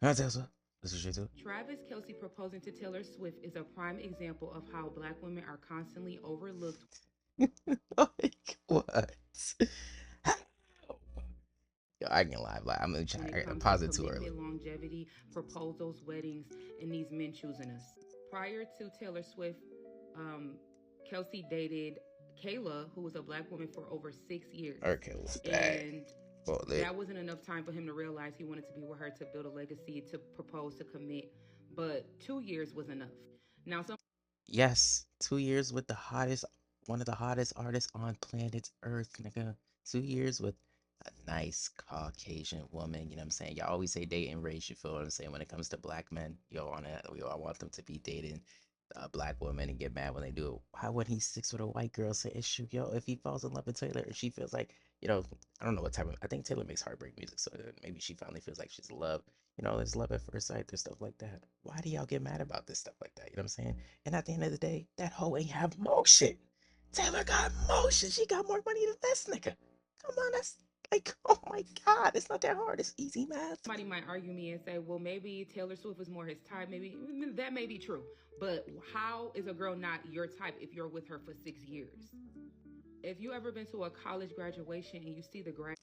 Huh, Tesla? This is too. Travis Kelce proposing to Taylor Swift is a prime example of how black women are constantly overlooked Like what? How? Yo, I can't lie. Like, I'm gonna when try. it I gotta comes to pause it too commitment, early. longevity, proposals, weddings, and these men choosing us. Prior to Taylor Swift, um, Kelsey dated Kayla, who was a black woman for over 6 years. Okay, what's that? And Well, that wasn't enough time for him to realize he wanted to be with her, to build a legacy, to propose, to commit. But 2 years was enough. Now, some yes, 2 years with the hottest, one of the hottest artists on planet Earth, nigga. 2 years with a nice Caucasian woman. You know what I'm saying? Y'all always say dating race. You feel what I'm saying? When it comes to black men, we all want them to be dating a black woman and get mad when they do it. Why would he sticks with a white girl? Say issue, yo. If he falls in love with Taylor, and she feels like, you know, I don't know what type of. I think Taylor makes heartbreak music, so maybe she finally feels like she's loved. There's love at first sight. There's stuff like that. Why do y'all get mad about this stuff like that? You know what I'm saying? And at the end of the day, that hoe ain't have motion. Taylor got motion. She got more money than this nigga. Come on, that's like, oh my God, it's not that hard. It's easy math. somebody might argue me and say, well, maybe Taylor Swift was more his type. Maybe that may be true. But how is a girl not your type if you're with her for 6 years? If you ever been to a college graduation and you see the grad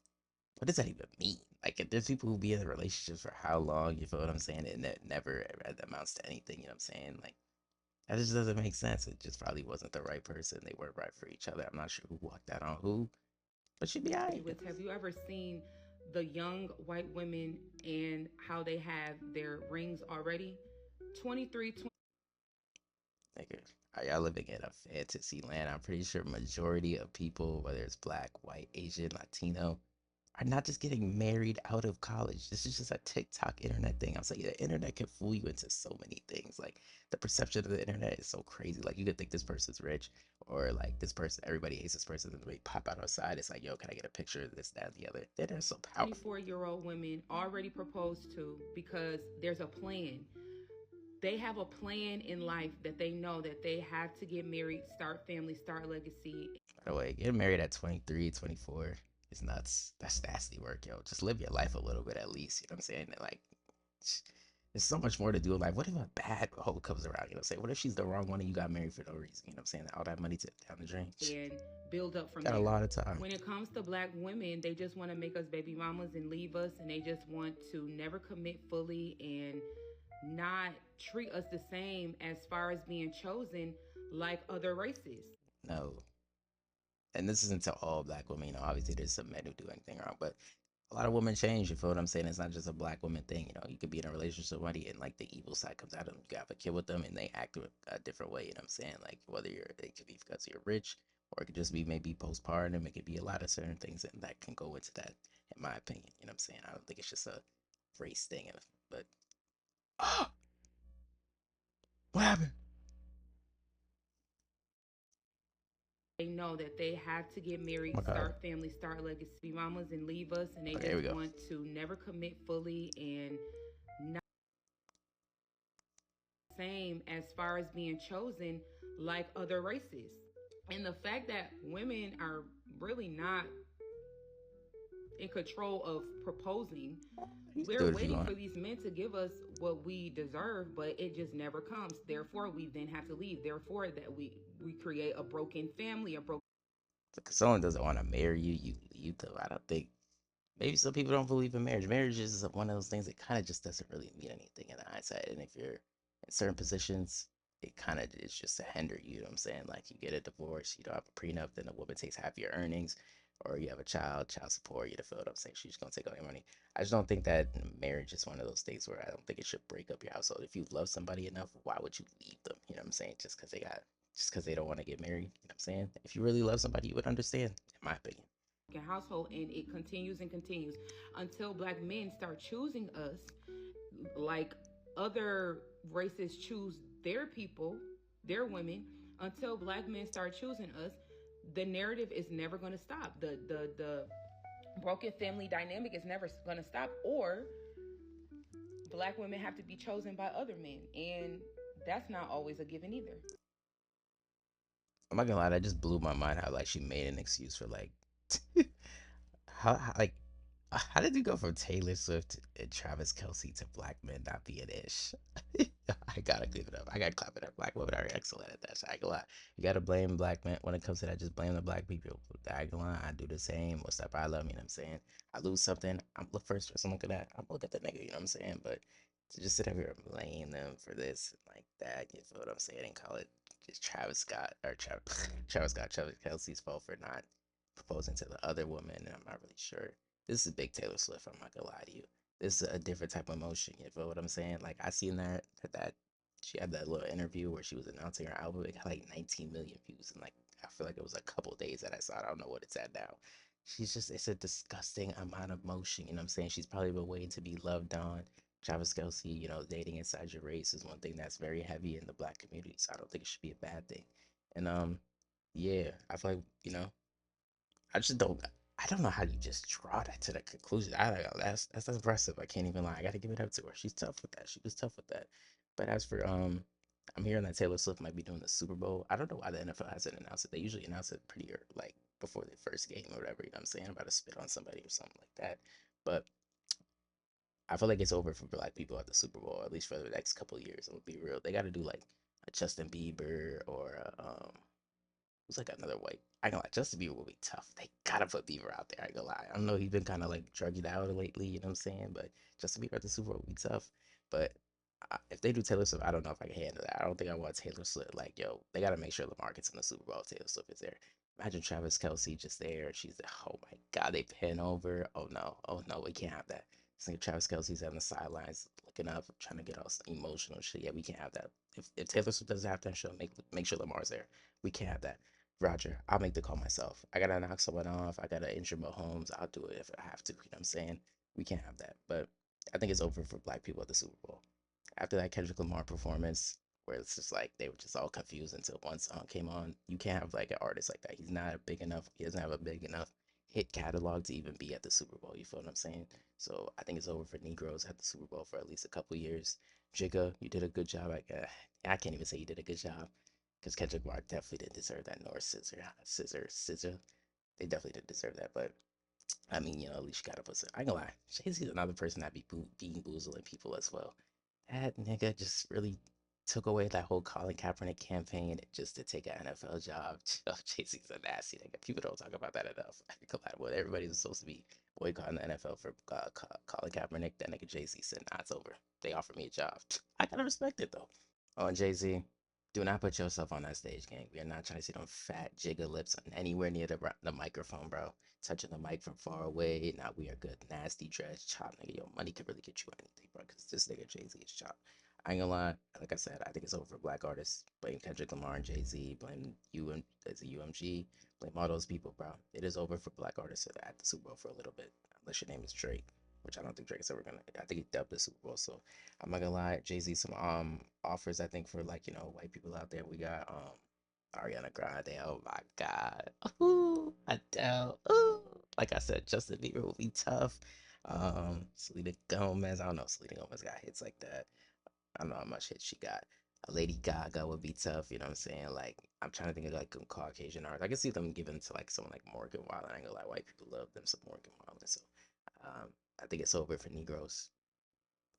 What does that even mean? Like, if there's people who be in relationships for how long, you feel what I'm saying? And it never amounts to anything, you know what I'm saying? Like, that just doesn't make sense. It just probably wasn't the right person. They weren't right for each other. I'm not sure who walked that on who, but she'd be all right. graduates, have you ever seen the young white women and how they have their rings already? 23, 20. Nigga, are y'all living in a fantasy land? I'm pretty sure majority of people, whether it's black, white, Asian, Latino, are not just getting married out of college. This is just a TikTok internet thing. I'm saying the internet can fool you into so many things. Like the perception of the internet is so crazy. Like you could think this person's rich, or like this person, everybody hates this person, and they pop out outside. It's like, yo, can I get a picture of this, that, and the other? They're so powerful. 24-year-old women already proposed to because there's a plan. They have a plan in life that they know that they have to get married, start family, start legacy. By the way, getting married at 23, 24 is nuts. That's nasty work, yo. Just live your life a little bit at least. You know what I'm saying? Like, there's so much more to do in life. What if a bad hoe comes around? You know what I'm saying? What if she's the wrong one and you got married for no reason? You know what I'm saying? All that money to down the drain. And build up from Got a there. lot of time. When it comes to black women, they just want to make us baby mamas and leave us, and they just want to never commit fully and not treat us the same as far as being chosen like other races. No. And this isn't to all black women. Obviously there's some men who do anything wrong, but a lot of women change. You feel what I'm saying? It's not just a black woman thing. You could be in a relationship with somebody and like the evil side comes out of them. You have a kid with them and they act a different way. You know what I'm saying? Like whether it could be because you're rich or it could just be maybe postpartum. It could be a lot of certain things and that can go into that, in my opinion. You know what I'm saying? I don't think it's just a race thing. But oh, what happened? They know that they have to get Oh married, my God. start family, start legacy, mamas, and leave us, and they Okay, here just we go. want to never commit fully and not the same as far as being chosen like other races. And the fact that women are really not in control of proposing. You can do We're it if you waiting want. for these men to give us what we deserve, but it just never comes. Therefore, we then have to leave. Therefore, that we create a broken family, a broken. If someone doesn't want to marry you, you leave them. I don't think. Maybe some people don't believe in marriage. Marriage is one of those things that kind of just doesn't really mean anything in the hindsight. And if you're in certain positions, it kind of is just to hinder you. You know what I'm saying? Like you get a divorce, you don't have a prenup, then a woman takes half your earnings, or you have a child support, you to feel what I'm saying. She's gonna take all your money. I just don't think that marriage is one of those things where I don't think it should break up your household. If you love somebody enough, why would you leave them? You know what I'm saying? Just because they don't want to get married. You know what I'm saying? If you really love somebody, you would understand, in my opinion. Household, and it continues and continues until black men start choosing us like other races choose their people, their women. Until black men start choosing us, the narrative is never going to stop. The broken family dynamic is never going to stop, or black women have to be chosen by other men, and that's not always a given either. I'm not gonna lie, that just blew my mind how like she made an excuse for like like How did you go from Taylor Swift and Travis Kelce to black men not being ish? I gotta give it up. I gotta clap it up. Black women are excellent at that. So I ain't gonna lie. You gotta blame black men when it comes to that. Just blame the black people. I ain't gonna lie. I do the same. What's up? I love me. You know what I'm saying? I lose something. I'm the first person looking at. I'm look at the nigga. You know what I'm saying? But to just sit up here and blame them for this and like that, you feel what I'm saying? And call it just Travis Scott or Travis Scott, Travis Kelsey's fault for not proposing to the other woman. And I'm not really sure. This is big Taylor Swift. I'm not gonna lie to you. This is a different type of emotion. You feel what I'm saying? Like I seen that she had that little interview where she was announcing her album. It got like 19 million views, and like I feel like it was a couple days that I saw it. I don't know what it's at now. She's just it's a disgusting amount of motion. You know what I'm saying? She's probably been waiting to be loved on. Travis Kelsey, dating inside your race is one thing that's very heavy in the black community. So I don't think it should be a bad thing. And yeah, I feel like I just don't. I don't know how you just draw that to the conclusion. That's impressive. I can't even lie. I got to give it up to her. She's tough with that. She was tough with that. But as for I'm hearing that Taylor Swift might be doing the Super Bowl. I don't know why the NFL hasn't announced it. They usually announce it pretty like before the first game or whatever. You know what I'm saying? About to spit on somebody or something like that. But I feel like it's over for black people at the Super Bowl, at least for the next couple of years. I'm gonna be real. They got to do like a Justin Bieber or who's like another white. I ain't gonna lie, Justin Bieber will be tough. They gotta put Bieber out there. I ain't gonna lie. I don't know, he's been kind of like drugged out lately. You know what I'm saying? But Justin Bieber at the Super Bowl will be tough. But if they do Taylor Swift, I don't know if I can handle that. I don't think I want Taylor Swift. Like, yo, they gotta make sure Lamar gets in the Super Bowl. If Taylor Swift is there. Imagine Travis Kelsey just there. She's there. Oh my God, they pin over. Oh no, we can't have that. It's like Travis Kelsey's on the sidelines looking up, trying to get all emotional shit. Yeah, we can't have that. If Taylor Swift doesn't have that show, make sure Lamar's there. We can't have that. Roger, I'll make the call myself. I gotta knock someone off. I gotta injure Mahomes. I'll do it if I have to. You know what I'm saying? We can't have that. But I think it's over for black people at the Super Bowl. After that Kendrick Lamar performance, where it's just like they were just all confused until one song came on. You can't have like an artist like that. He's not big enough. He doesn't have a big enough hit catalog to even be at the Super Bowl. You feel what I'm saying? So I think it's over for Negroes at the Super Bowl for at least a couple years. Jigga, you did a good job. I can't even say you did a good job because Kendrick Lamar definitely didn't deserve that. Nor Scissor. They definitely didn't deserve that. But I mean, at least you gotta put some. I ain't gonna lie. Jay Z's another person that be being boozling people as well. That nigga just really took away that whole Colin Kaepernick campaign just to take an NFL job. Jay Z's a nasty nigga. People don't talk about that enough. I ain't gonna lie. Well, everybody's supposed to be boycotting the NFL for Colin Kaepernick. That nigga Jay Z said, "Nah, it's over. They offered me a job." I gotta respect it though. Oh, and Jay Z, do not put yourself on that stage, gang. We are not trying to see them fat jigger lips anywhere near the microphone, bro. Touching the mic from far away. Now we are good. Nasty dress, chop, nigga. Your money could really get you anything, bro. Cause this nigga Jay Z is chop. I ain't gonna lie. Like I said, I think it's over for black artists. Blame Kendrick Lamar and Jay Z. Blame you and as a UMG. Blame all those people, bro. It is over for black artists at the Super Bowl for a little bit, unless your name is Drake, which I don't think Drake's ever gonna. I think he dubbed the Super Bowl, so I'm not gonna lie. Jay Z some offers. I think for like white people out there, we got Ariana Grande. Oh my God. Ooh, Adele. Ooh. Like I said, Justin Bieber will be tough. Selena Gomez. I don't know. If Selena Gomez got hits like that. I don't know how much hits she got. A Lady Gaga would be tough. You know what I'm saying? Like I'm trying to think of like Caucasian art. I can see them giving to like someone like Morgan Wallen. I ain't gonna lie, white people love them some Morgan Wallen. So I think it's over for Negroes.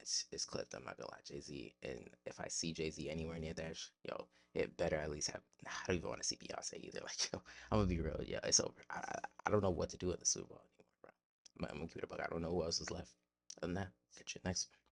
It's clipped. I'm not gonna lie, Jay Z. And if I see Jay Z anywhere near there, yo, it better at least have. Nah, I don't even want to see Beyonce either. Like, yo, I'm gonna be real. Yeah, it's over. I don't know what to do at the Super Bowl anymore, bro. I'm gonna keep it a buck. I don't know who else is left. Other than that, catch you next one.